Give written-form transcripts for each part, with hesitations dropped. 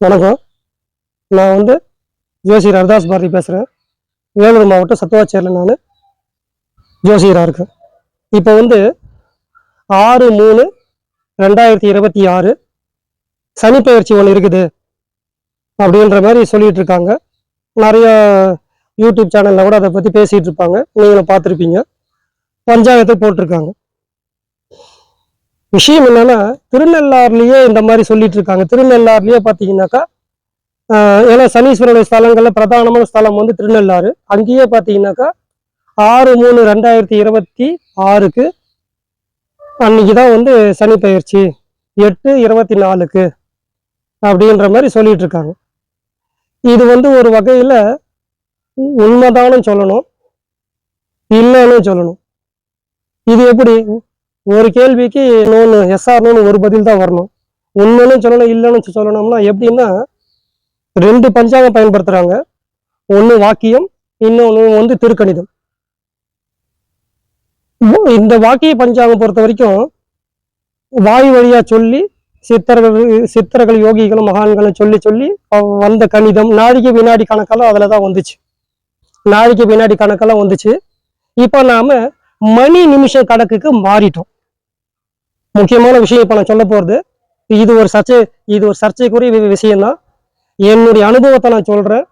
வணக்கம். நான் ஜோசியர் ஹர்தாஸ் பாரதி பேசுகிறேன். வேலூர் மாவட்டம் சத்துவாச்சேரியில் நான் ஜோசியராக இருக்கேன். இப்போ 6/3/2026 சனிப்பெயர்ச்சி ஒன்று இருக்குது அப்படின்ற மாதிரி சொல்லிட்டு இருக்காங்க. நிறைய யூடியூப் சேனலில் கூட அதை பற்றி பேசிகிட்டு இருப்பாங்க. நீங்களும் பார்த்துருப்பீங்க. பஞ்சாங்கத்தை போட்டிருக்காங்க. விஷயம் என்னன்னா, திருநள்ளாறுலேயே இந்த மாதிரி சொல்லிட்டு இருக்காங்க. திருநள்ளாறுலேயே பார்த்தீங்கன்னாக்கா, ஏன்னா சனீஸ்வரனுடைய ஸ்தலங்களில் பிரதானமான ஸ்தலம் திருநள்ளாறு. அங்கேயே பார்த்தீங்கன்னாக்கா 6/3/2026 அன்னைக்கு தான் சனி பெயர்ச்சி, 8/24 அப்படின்ற மாதிரி சொல்லிட்டு இருக்காங்க. இது ஒரு வகையில் உண்மைதானும் சொல்லணும், இல்லைன்னு சொல்லணும். இது எப்படி? ஒரு கேள்விக்கு எஸ்ஆர்னு ஒரு பதில் தான் வரணும். உண்மைன்னு சொல்லணும், இல்லைன்னு சொல்லணும்னா எப்படின்னா, 2 பஞ்சாங்கம் பயன்படுத்துறாங்க. ஒன்று வாக்கியம், இன்னொன்று திருக்கணிதம். இந்த வாக்கிய பஞ்சாங்கம் பொறுத்த வரைக்கும் வாய் வழியா சொல்லி சித்தர்கள் யோகிகளும் மகான்களும் சொல்லி சொல்லி வந்த கணிதம் நாழிகை வினாடி கணக்கெல்லாம் அதில் தான் வந்துச்சு. நாழிகை வினாடி கணக்கெல்லாம் வந்துச்சு. இப்போ நாம மணி நிமிஷ கணக்குக்கு மாறிட்டோம். முக்கியமான விஷயம் இப்போ நான் சொல்ல போறது, இது ஒரு சர்ச்சைக்குரிய விஷயம்தான். என்னுடைய அனுபவத்தை நான் சொல்றேன்.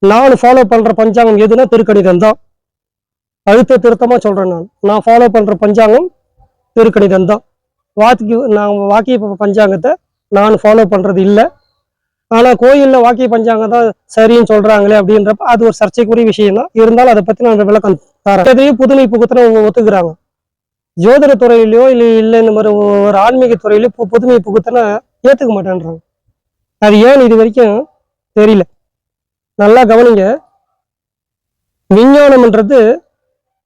நான் ஃபாலோ பண்ற பஞ்சாங்கம் எதுனா திருக்கணிதம் தான். அழுத்த திருத்தமா சொல்றேன். நான் ஃபாலோ பண்ற பஞ்சாங்கம் திருக்கணிதம் தான். வாக்கிய பஞ்சாங்கத்தை நான் ஃபாலோ பண்றது இல்லை. ஆனா கோயில்ல வாக்கிய பஞ்சாங்கம் தான் சரின்னு சொல்றாங்களே அப்படின்றப்ப அது ஒரு சர்ச்சைக்குரிய விஷயம் தான். இருந்தாலும் அதை பத்தி நான் விளக்கம் தரேன். எதையும் புதுமை புகுத்தின ஒத்துக்கிறாங்க. ஜோதிட துறையிலையோ இல்லை இந்த மாதிரி ஒரு ஆன்மீக துறையிலோ புதுமை புகுத்தின ஏத்துக்க மாட்டேன்றாங்க. அது ஏன் இது வரைக்கும் தெரியல. நல்லா கவனிங்க. விஞ்ஞானம்ன்றது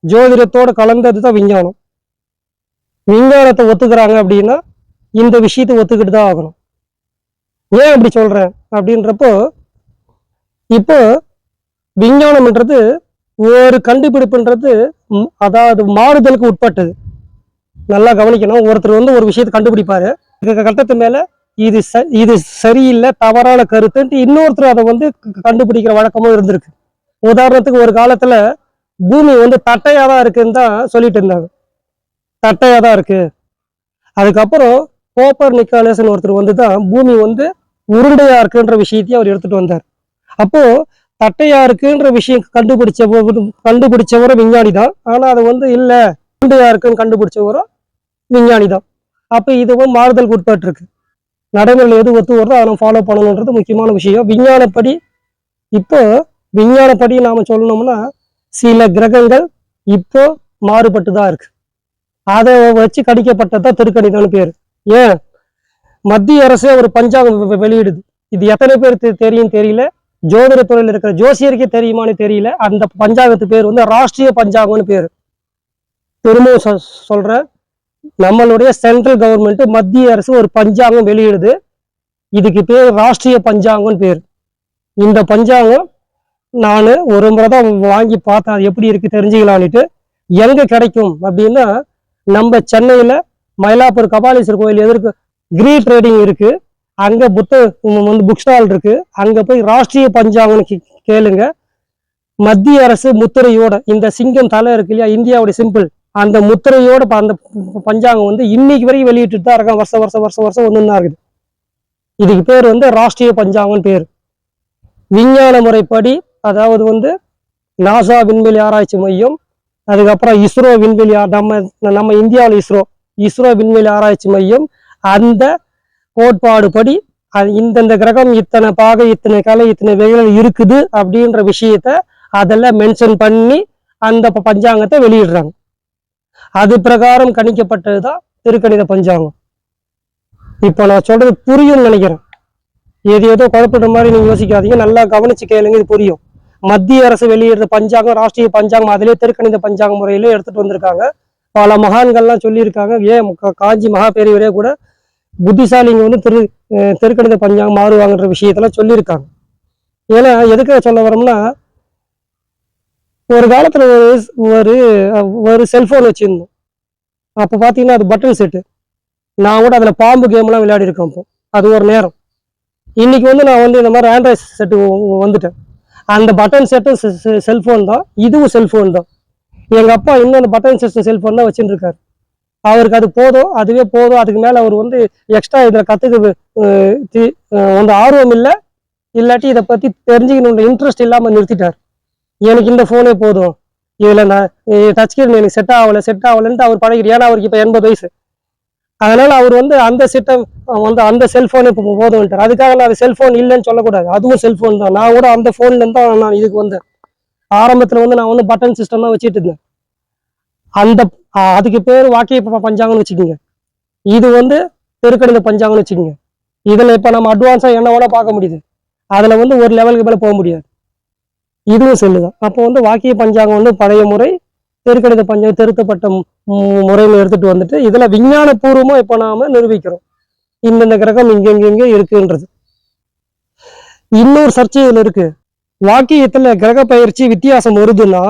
ஜோதிடத்தோட கலந்தது தான் விஞ்ஞானம். விஞ்ஞானத்தை ஒத்துக்கிறாங்க அப்படின்னா இந்த விஷயத்தை ஒத்துக்கிட்டு தான் ஆகணும். ஏன் அப்படி சொல்றேன் அப்படின்றப்போ, இப்போ விஞ்ஞானம்ன்றது ஒரு கண்டுபிடிப்புன்றது அதாவது மாறுதலுக்கு உட்பட்டது. நல்லா கவனிக்கணும். ஒருத்தர் ஒரு விஷயத்தை கண்டுபிடிப்பாரு. கட்டத்து மேல இது சரியில்லை, தவறான கருத்துன்ட்டு இன்னொருத்தர் அதை கண்டுபிடிக்கிற வழக்கமும் இருந்திருக்கு. உதாரணத்துக்கு ஒரு காலத்துல பூமி தட்டையா தான் இருக்குன்னு தான் சொல்லிட்டு இருந்தாங்க. தட்டையா தான் இருக்கு. அதுக்கப்புறம் கோப்பர் நிக்காலஸ் ஒருத்தர் தான் பூமி உருண்டையா இருக்குன்ற விஷயத்தையும் அவர் எடுத்துட்டு வந்தார். அப்போ தட்டையா இருக்குன்ற விஷயம் கண்டுபிடிச்சவரும் விஞ்ஞானி தான். ஆனா அது இல்ல உருண்டையா இருக்குன்னு கண்டுபிடிச்சவரும் விஞ்ஞானி தான். அப்ப இது மாறுதலுக்கு உட்பட்டு இருக்கு. நடைமுறையில் எது ஒத்து வருதோ அதை ஃபாலோ பண்ணணுன்றது முக்கியமான விஷயம். விஞ்ஞானப்படி நாம சொல்லணும்னா சில கிரகங்கள் இப்போ மாறுபட்டு தான் இருக்கு. அதை வச்சு கணிக்கப்பட்டதான் திருக்கணிதம்னு பேரு. ஏன் மத்திய அரசே ஒரு பஞ்சாங்கம் வெளியிடுது. இது எத்தனை பேர் தெரியும் தெரியல. ஜோதிட துறையில் இருக்கிற ஜோசியருக்கே தெரியுமான்னு தெரியல. அந்த பஞ்சாங்கத்து பேர் ராஷ்டிரிய பஞ்சாங்கம்னு பேரு. திரும்பவும் சொல்ற, நம்மளுடைய சென்ட்ரல் கவர்மெண்ட் மத்திய அரசு ஒரு பஞ்சாங்கம் வெளியிடுது. இதுக்கு பேர் ராஷ்டிரிய பஞ்சாங்கம்னு பேர். இந்த பஞ்சாங்கம் நான் ஒரு முறை தான் வாங்கி பார்த்தேன், அது எப்படி இருக்கு தெரிஞ்சுக்கலான்ட்டு. எங்க கிடைக்கும் அப்படின்னா, நம்ம சென்னையில மயிலாப்பூர் கபாலீஸ்வரர் கோயில் எதிர்க்கு கிரீ ட்ரேடிங் இருக்கு. அங்க புக் ஸ்டால் இருக்கு. அங்க போய் ராஷ்டிரிய பஞ்சாங்கம்னு கேளுங்க. மத்திய அரசு முத்திரையோட, இந்த சிங்கம் தலை இருக்கு இல்லையா, இந்தியாவுடைய சிம்பிள், அந்த முத்திரையோட அந்த பஞ்சாங்கம் இன்னைக்கு வரைக்கும் வெளியிட்டு தான் இருக்காங்க. வருஷம் ஒண்ணுன்னா இருக்குது. இதுக்கு பேர் ராஷ்டிரிய பஞ்சாங்கம்னு பேர். விஞ்ஞான முறைப்படி, அதாவது நாசா விண்வெளி ஆராய்ச்சி மையம், அதுக்கப்புறம் இஸ்ரோ விண்வெளி, நம்ம இந்தியாவில் இஸ்ரோ விண்வெளி ஆராய்ச்சி மையம், அந்த கோட்பாடு படி இந்தந்த கிரகம் இத்தனை பாகை, இத்தனை கலை, இத்தனை வகைகள் இருக்குது அப்படின்ற விஷயத்த அதெல்லாம் மென்ஷன் பண்ணி அந்த பஞ்சாங்கத்தை வெளியிடுறாங்க. அது பிரகாரம் கணிக்கப்பட்டதுதான் திருக்கணித பஞ்சாங்கம். இப்போ நான் சொல்றது புரியும்னு நினைக்கிறேன். ஏதோ குழப்பிடுற மாதிரி நீங்க யோசிக்காதீங்க. நல்லா கவனிச்சு கேளுங்க, இது புரியும். மத்திய அரசு வெளியிடுற பஞ்சாங்கம் ராஷ்டிரிய பஞ்சாங்கம், அதிலே திருக்கணித பஞ்சாங்க முறையில எடுத்துட்டு வந்திருக்காங்க. பல மகான்கள்லாம் சொல்லியிருக்காங்க. ஏன் காஞ்சி மகா பெரியவரே கூட புத்திசாலிங்க திருக்கணித பஞ்சாங்கம் மாறுவாங்கன்ற விஷயத்தெல்லாம் சொல்லியிருக்காங்க. ஏன்னா எதுக்காக சொல்ல வரோம்னா, ஒரு காலத்துல ஒரு செல்போன் வச்சிருந்தோம். அப்போ பார்த்தீங்கன்னா அது பட்டன் செட்டு. நான் கூட அதில் பாம்பு கேம்லாம் விளையாடி இருக்கேன். அப்போ அது ஒரு நேரம். இன்னைக்கு வந்து நான் வந்து இந்த மாதிரி ஆண்ட்ராய்ட் செட்டு வந்துட்டேன். அந்த பட்டன் செட்டும் செல்ஃபோன் தான், இதுவும் செல்ஃபோன் தான். எங்கள் அப்பா இன்னும் அந்த பட்டன் செட் செல்ஃபோன் தான் வச்சுட்டு இருக்காரு. அவருக்கு அது போதும், அதுவே போதும். அதுக்கு மேலே அவர் வந்து எக்ஸ்ட்ரா இதில் கற்றுக்க வந்து ஆர்வம் இல்லை, இல்லாட்டி இதை பற்றி தெரிஞ்சுக்கணுன்ற இன்ட்ரெஸ்ட் இல்லாமல் நிறுத்திட்டார். எனக்கு இந்த ஃபோனே போதும், இதில் நான் டச் ஸ்கிரீன் எனக்கு செட் ஆகலைன்ட்டு அவர் பழகிட்டு. ஏன்னா அவருக்கு இப்போ 80 வயசு. அதனால அவர் வந்து அந்த சிஸ்டம் வந்து அந்த செல்ஃபோன் இப்போ போதும்ட்டார். அதுக்காக நான் அது செல்ஃபோன் இல்லைன்னு சொல்லக்கூடாது, அதுவும் செல்ஃபோன் தான். நான் கூட அந்த ஃபோன்லேருந்து தான் நான் இதுக்கு வந்தேன். ஆரம்பத்தில் வந்து நான் வந்து பட்டன் சிஸ்டம் தான் வச்சுட்டு இருந்தேன். அந்த அதுக்கு பேர் வாக்கிய பஞ்சாங்கம்னு வச்சுக்கோங்க. இது வந்து தெருக்கணித பஞ்சாங்கம்னு வச்சுக்கோங்க. இதில் இப்போ நம்ம அட்வான்ஸாக என்ன வேணால் பார்க்க முடியுது, அதில் வந்து ஒரு லெவலுக்கு மேலே போக முடியாது. இதுவும் சொல்லுதான். அப்போ வந்து வாக்கிய பஞ்சாங்கம் வந்து பழைய முறை, தெருக்கணித பஞ்சாங்கம் திருத்தப்பட்ட முறையில் எடுத்துட்டு வந்துட்டு இதில் விஞ்ஞானபூர்வமாக இப்போ நாம நிரூபிக்கிறோம் இந்தந்த கிரகம் இங்கே இருக்குன்றது. இன்னொரு சர்ச்சை இதில் இருக்கு. வாக்கியத்தில் கிரக பயிற்சி வித்தியாசம் வருதுன்னா,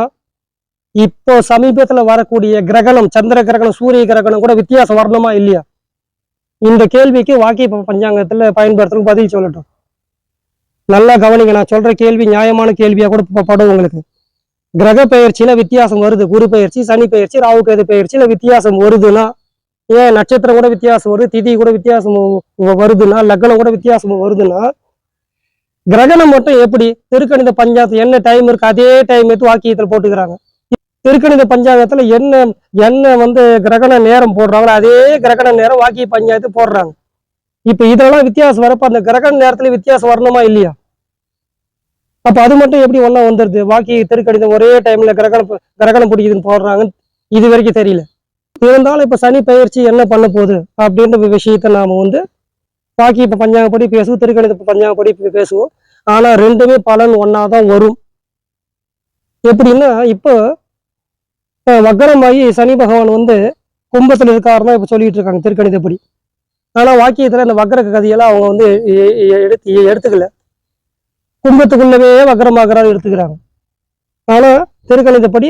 இப்போ சமீபத்தில் வரக்கூடிய கிரகணம், சந்திர கிரகணம், சூரிய கிரகணம் கூட வித்தியாசம் வரணுமா இல்லையா? இந்த கேள்விக்கு வாக்கிய பஞ்சாங்கத்தில் பயன்படுத்துறது பதில் சொல்லட்டும். நல்லா கவனிங்க, நான் சொல்ற கேள்வி நியாயமான கேள்வியா கூட படும் உங்களுக்கு. கிரக பயிற்சியில வித்தியாசம் வருது, குரு பயிற்சி, சனி பயிற்சி, ராகு கேது பயிற்சியில வித்தியாசம் வருதுன்னா, ஏன் நட்சத்திரம் கூட வித்தியாசம் வருது, திதி கூட வித்தியாசம் வருதுன்னா, லக்னம் கூட வித்தியாசம் வருதுன்னா, கிரகணம் மட்டும் எப்படி திருக்கணித பஞ்சாயத்து என்ன டைம் இருக்கு அதே டைம் எடுத்து வாக்கியத்தில் போட்டுக்கிறாங்க. திருக்கணித பஞ்சாங்கத்துல என்ன வந்து கிரகண நேரம் போடுறாங்களோ அதே கிரகண நேரம் வாக்கிய பஞ்சாயத்து போடுறாங்க. இப்ப இதெல்லாம் வித்தியாசம் வரப்ப அந்த கிரகண நேரத்துல வித்தியாசம் வரணுமா இல்லையா? அப்ப அது மட்டும் எப்படி ஒண்ணா வந்துருது? வாக்கிய திருக்கணிதம் ஒரே டைம்ல கிரகணம் பிடிக்குதுன்னு போடுறாங்க, இது வரைக்கும் தெரியல. இருந்தாலும் இப்ப சனி பயிற்சி என்ன பண்ண போகுது அப்படின்ற விஷயத்த நாம வந்து வாக்கிய பஞ்சாங்கப்படி பேசுவோம், திருக்கணித பஞ்சாங்கப்படி பேசுவோம். ஆனா ரெண்டுமே பலன் ஒன்னாதான் வரும். எப்படின்னா, இப்போ வக்கரமாகி சனி பகவான் வந்து கும்பத்துல இருக்காருன்னா இப்ப சொல்லிட்டு இருக்காங்க திருக்கணிதப்படி. ஆனா வாக்கியத்துல அந்த வக்கர கதையெல்லாம் அவங்க வந்து எடுத்துக்கல. கும்பத்துக்குள்ளவே வக்கரமாகறாரு எடுத்துக்கிறாங்க. ஆனா திருக்கணிதப்படி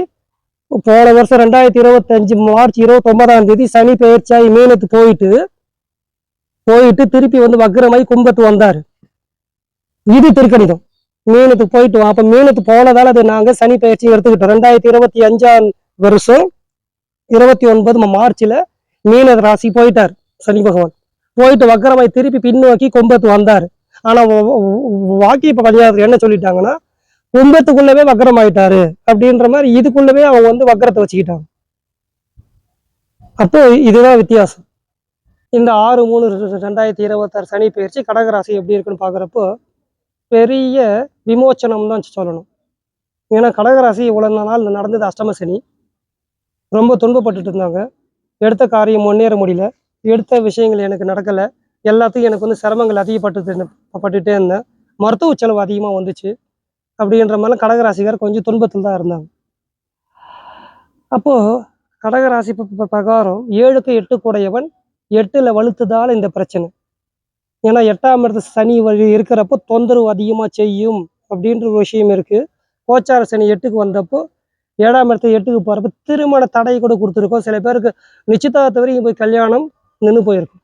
போன வருஷம் 2025 மார்ச் 29ஆம் தேதி சனி பயிற்சியாகி மீனத்து போயிட்டு திருப்பி வந்து வக்கரமாகி கும்பத்து வந்தாரு. இது திருக்கணிதம். மீனத்துக்கு போயிட்டு அப்ப மீனத்து போனதால அது நாங்க சனி பயிற்சி எடுத்துக்கிட்டோம். 2025ஆம் வருஷம் 29 மார்ச்ல மீன ராசி போயிட்டார் சனி பகவான். போயிட்டு வக்கரமாய் திருப்பி பின்னோக்கி கும்பத்து வந்தாரு. ஆனா வாக்கிய பஞ்சாயத்துல என்ன சொல்லிட்டாங்கன்னா, கும்பத்துக்குள்ளவே வக்கரம் ஆயிட்டாரு அப்படின்ற மாதிரி இதுக்குள்ளவே அவங்க வந்து வக்கரத்தை வச்சுக்கிட்டாங்க. அப்போ இதுதான் வித்தியாசம். இந்த 6/3/2026 சனி பயிற்சி கடகராசி எப்படி இருக்குன்னு பாக்குறப்போ பெரிய விமோச்சனம் தான் சொல்லணும். ஏன்னா கடகராசி இவ்வளவு நாள் நடந்தது அஷ்டம சனி, ரொம்ப துன்பப்பட்டுட்டு இருந்தாங்க. எடுத்த காரியம் முன்னேற முடியல, எடுத்த விஷயங்கள் எனக்கு நடக்கலை, எல்லாத்தையும் எனக்கு வந்து சிரமங்கள் அதிகப்பட்டுட்டே இருந்தேன், மருத்துவ செலவு அதிகமாக வந்துச்சு அப்படின்ற மாதிரிலாம் கடகராசிக்கார் கொஞ்சம் துன்பத்தில் தான் இருந்தாங்க. அப்போது கடகராசி பிரகாரம் 7க்கு 8 கூடையவன் 8ல் வலுத்ததால் இந்த பிரச்சனை. ஏன்னா 8ஆம் இடத்து சனி வழி இருக்கிறப்போ தொந்தரவு அதிகமாக செய்யும் அப்படின்ற ஒரு விஷயம் இருக்குது. கோச்சார சனி 8க்கு வந்தப்போ 7ஆம் இடத்து 8க்கு போகிறப்ப திருமண தடை கூட கொடுத்துருக்கோம். சில பேருக்கு நிச்சயதார்த்த வரைக்கும் போய் கல்யாணம் நின்று போயிருக்கும்,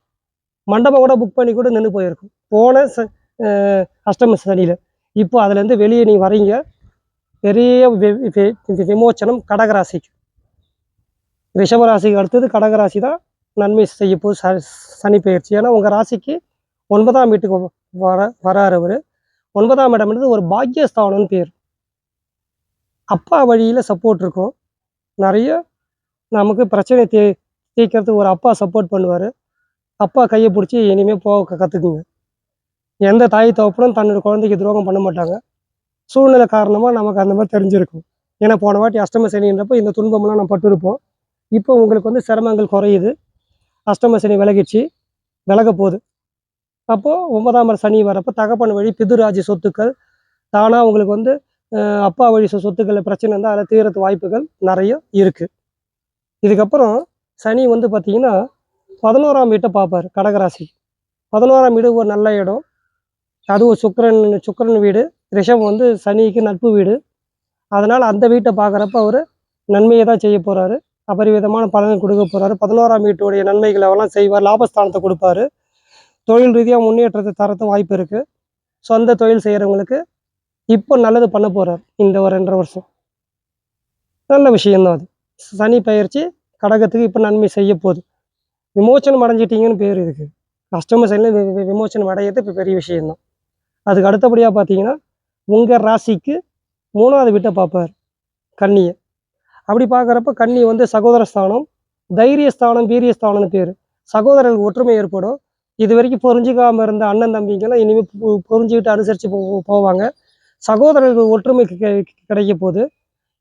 மண்டபம் கூட புக் பண்ணி கூட நின்று போயிருக்கும் போன அஷ்டம சனியில். இப்போ அதுலேருந்து வெளியே நீ வரீங்க. பெரிய விமோச்சனம் கடகராசிக்கு. ரிஷபராசிக்கு அடுத்தது கடகராசி தான் நன்மை செய்ய போது சனி பயிற்சி. ஏன்னா உங்கள் ராசிக்கு 9ஆம் வீட்டுக்கு வராரு அவர். 9ஆம் இடம்ன்றது ஒரு பாக்கியஸ்தானம்னு பேர். அப்பா வழியில் சப்போர்ட் இருக்கும், நிறைய நமக்கு பிரச்சனை தீர்க்கறதுக்கு ஒரு அப்பா சப்போர்ட் பண்ணுவார். அப்பா கையை பிடிச்சி இனிமேல் போக கற்றுக்குங்க. எந்த தாய் தகப்பனும் தன்னோட குழந்தைக்கு துரோகம் பண்ண மாட்டாங்க. சூழ்நிலை காரணமாக நமக்கு அந்த மாதிரி தெரிஞ்சிருக்கும். ஏன்னா போன வாட்டி அஷ்டம சனின்றப்போ இந்த துன்பமெல்லாம் நம்ம பட்டிருப்போம். இப்போ உங்களுக்கு வந்து சிரமங்கள் குறையுது, அஷ்டம சனி விலக போகுது. அப்போது 9ஆம் சனி வரப்போ தகப்பன் வழி பிதுராஜ்ய சொத்துக்கள் தானாக உங்களுக்கு வந்து அப்பா வழி சொத்துக்களில் பிரச்சனை இருந்தால் அதில் தீரத்து வாய்ப்புகள் நிறைய இருக்குது. இதுக்கப்புறம் சனி வந்து பார்த்திங்கன்னா 11ஆம் வீட்டை பார்ப்பார் கடகராசி. 11ஆம் வீடு ஒரு நல்ல இடம், அதுவும் சுக்கிரன் வீடு. ரிஷபம் வந்து சனிக்கு நட்பு வீடு. அதனால் அந்த வீட்டை பார்க்குறப்ப அவர் நன்மையை தான் செய்ய போகிறாரு, அபரிவிதமான பலனை கொடுக்க போகிறாரு. 11ஆம் வீட்டுடைய நன்மைகளை அவெல்லாம் செய்வார், லாபஸ்தானத்தை கொடுப்பாரு, தொழில் ரீதியாக முன்னேற்றத்தை தரத்தும் வாய்ப்பு இருக்குது. சொந்த தொழில் செய்கிறவங்களுக்கு இப்போ நல்லது பண்ண போகிறார் இந்த ஒரு 2.5 வருஷம். நல்ல விஷயம்தான் அது. சனி பயிற்சி கடகத்துக்கு இப்போ நன்மை செய்ய போகுது. விமோச்சனம் அடைஞ்சிட்டிங்கன்னு பேர் இதுக்கு. அஷ்டம சனியில் விமோச்சனம் அடையிறது இப்போ பெரிய விஷயம்தான். அதுக்கு அடுத்தபடியாக பார்த்தீங்கன்னா உங்கள் ராசிக்கு 3வது வீட்டை பார்ப்பார் கன்னியை. அப்படி பார்க்குறப்ப கன்னி வந்து சகோதர ஸ்தானம், தைரியஸ்தானம், வீரியஸ்தானம்னு பேர். சகோதரர்கள் ஒற்றுமை ஏற்படும். இது வரைக்கும் புரிஞ்சிக்காமல் இருந்த அண்ணன் தம்பிங்கெல்லாம் இனிமேல் புரிஞ்சுக்கிட்டு அனுசரித்து போவாங்க. சகோதரர்கள் ஒற்றுமை கிடைக்க போகுது.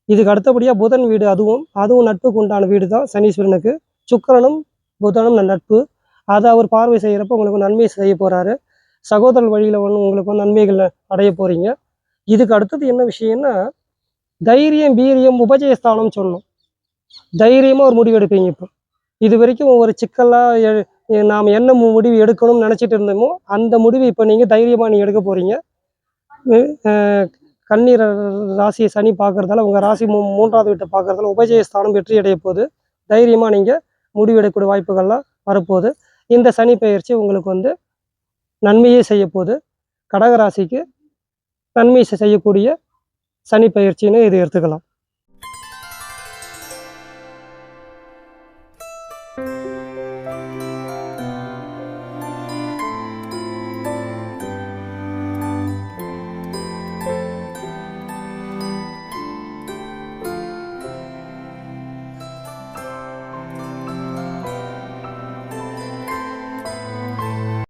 இதுக்கு அடுத்தபடியாக புதன் வீடு, அதுவும் நட்புக்கு உண்டான வீடு தான் சனீஸ்வரனுக்கு. சுக்கிரனும் புதனும் நட்பு. அதை அவர் பார்வை செய்கிறப்ப உங்களுக்கு நன்மை செய்ய போகிறாரு. சகோதரர் வழியில் உங்களுக்கு நன்மைகள் அடைய போகிறீங்க. இதுக்கு அடுத்தது என்ன விஷயம்னா தைரியம், வீரியம், உபஜயஸ்தானம் சொன்னோம். தைரியமாக ஒரு முடிவு எடுப்பீங்க. இப்போ இது வரைக்கும் ஒரு சிக்கலாக நாம் என்ன முடிவு எடுக்கணும்னு நினச்சிட்டு இருந்தோமோ அந்த முடிவு இப்போ நீங்கள் தைரியமாக நீங்கள் எடுக்க போகிறீங்க. கன்னி ராசியை சனி பார்க்குறதால உங்கள் ராசி 3வது வீட்டை பார்க்குறதால உபஜயஸ்தானம் வெற்றி அடைய போகுது. தைரியமாக நீங்கள் முடிவு எடுக்கக்கூடிய வாய்ப்புகள்லாம் வரப்போகுது. இந்த சனி பயிற்சி உங்களுக்கு வந்து நன்மையே செய்ய போகுது. கடகராசிக்கு நன்மை செய்யக்கூடிய சனி பயிற்சின்னு இது எடுத்துக்கலாம்.